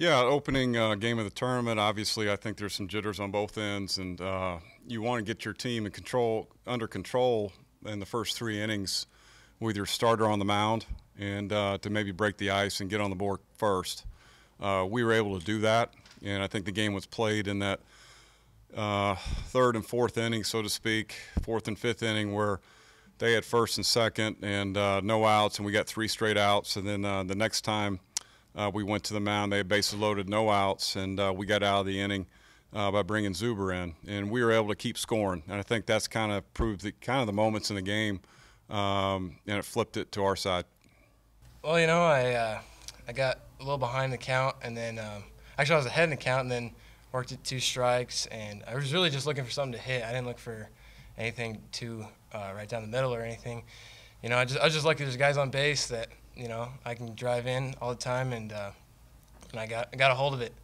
Yeah, opening game of the tournament. Obviously, I think there's some jitters on both ends, and you want to get your team under control in the first 3 innings with your starter on the mound, and to maybe break the ice and get on the board first. We were able to do that, and I think the game was played in that third and fourth inning, so to speak, fourth and fifth inning, where they had first and second and no outs, and we got 3 straight outs, and then the next time. We went to the mound. They had bases loaded, no outs, and we got out of the inning by bringing Zuber in, and we were able to keep scoring. And I think that's kind of proved the moments in the game, and it flipped it to our side. Well, I got a little behind the count, and then actually I was ahead in the count, and then worked at 2 strikes, and I was really just looking for something to hit. I didn't look for anything too right down the middle or anything. I was just lucky there's guys on base that. I can drive in all the time, and I got a hold of it.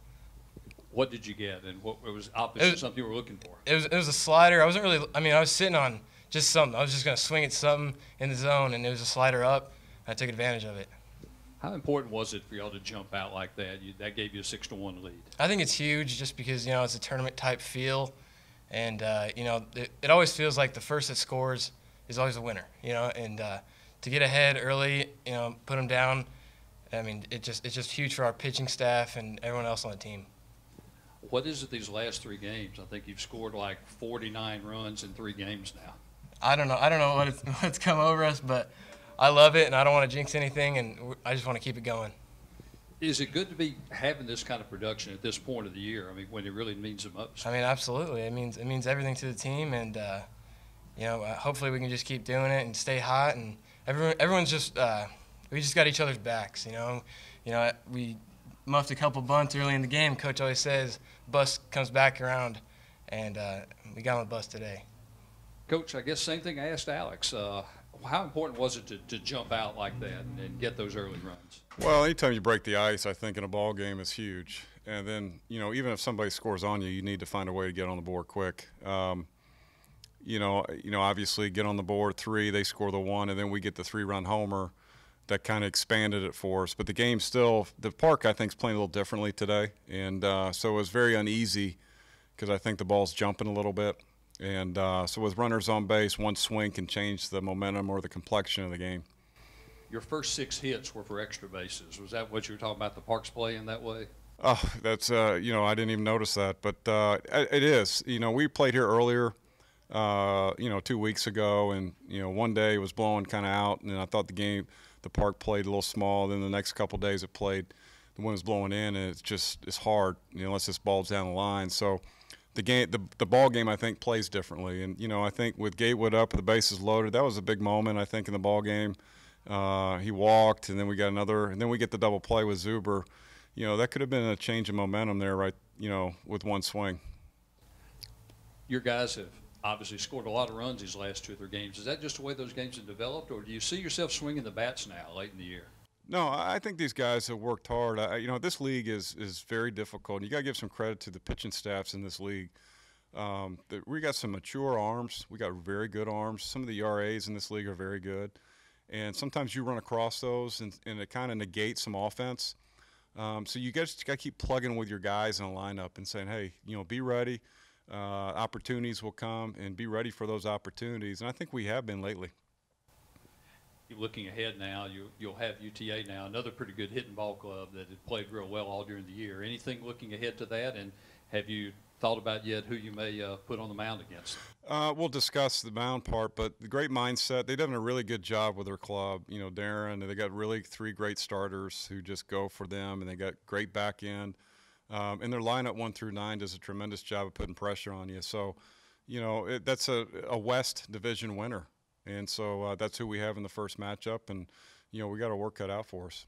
What did you get, and what was opposite something you were looking for? It was a slider. I wasn't really. I was sitting on just something. I was just gonna swing at something in the zone, and it was a slider up. I took advantage of it. How important was it for y'all to jump out like that? That gave you a 6-1 lead. I think it's huge, just because it's a tournament type feel, and it always feels like the first that scores is always a winner. And to get ahead early, put them down. It's just huge for our pitching staff and everyone else on the team. What is it these last 3 games? I think you've scored like 49 runs in 3 games now. I don't know what's come over us, but I love it, and I don't want to jinx anything, and I just want to keep it going. Is it good to be having this kind of production at this point of the year? When it really means the most. Absolutely. It means everything to the team, and hopefully we can just keep doing it and stay hot. And everyone's just we just got each other's backs. We muffed a couple bunts early in the game. Coach always says bus comes back around, and we got on the bus today. Coach, I guess same thing I asked Alex. How important was it to jump out like that and get those early runs? Well, anytime you break the ice, I think in a ball game is huge. And then even if somebody scores on you, you need to find a way to get on the board quick. Obviously get on the board 3, they score the 1, and then we get the 3-run homer. That kind of expanded it for us. But the game still, the park I think is playing a little differently today, and so it was very uneasy because I think the ball's jumping a little bit. And so with runners on base, one swing can change the momentum or the complexion of the game. Your first 6 hits were for extra bases. Was that what you were talking about, the parks playing that way? Oh, that's, I didn't even notice that. But it is. We played here earlier. 2 weeks ago, and one day it was blowing kind of out, and I thought the park played a little small. Then the next couple of days it played, the wind was blowing in, and it's hard, unless this ball's down the line. So the ball game I think plays differently, and I think with Gatewood up, the bases loaded, that was a big moment I think in the ball game. He walked, and then we got another, and then we get the double play with Zuber. That could have been a change of momentum there, right? With one swing. Your guys have obviously scored a lot of runs these last 2 or 3 games. Is that just the way those games have developed, or do you see yourself swinging the bats now late in the year? No, I think these guys have worked hard. This league is very difficult. You got to give some credit to the pitching staffs in this league. We got some mature arms. We got very good arms. Some of the ERAs in this league are very good, and sometimes you run across those, and it kind of negates some offense. So you guys got to keep plugging with your guys in a lineup and saying, hey, be ready. Opportunities will come, and be ready for those opportunities, and I think we have been lately. You're looking ahead now. You'll have UTA now, another pretty good hitting ball club that had played real well all during the year. Anything looking ahead to that, and have you thought about yet who you may put on the mound against? We'll discuss the mound part, but the great mindset. They've done a really good job with their club. Darren, they got really 3 great starters who just go for them, and they got great back end. And their lineup 1 through 9 does a tremendous job of putting pressure on you. So, that's a West Division winner. And so that's who we have in the first matchup. And, we got our work cut out for us.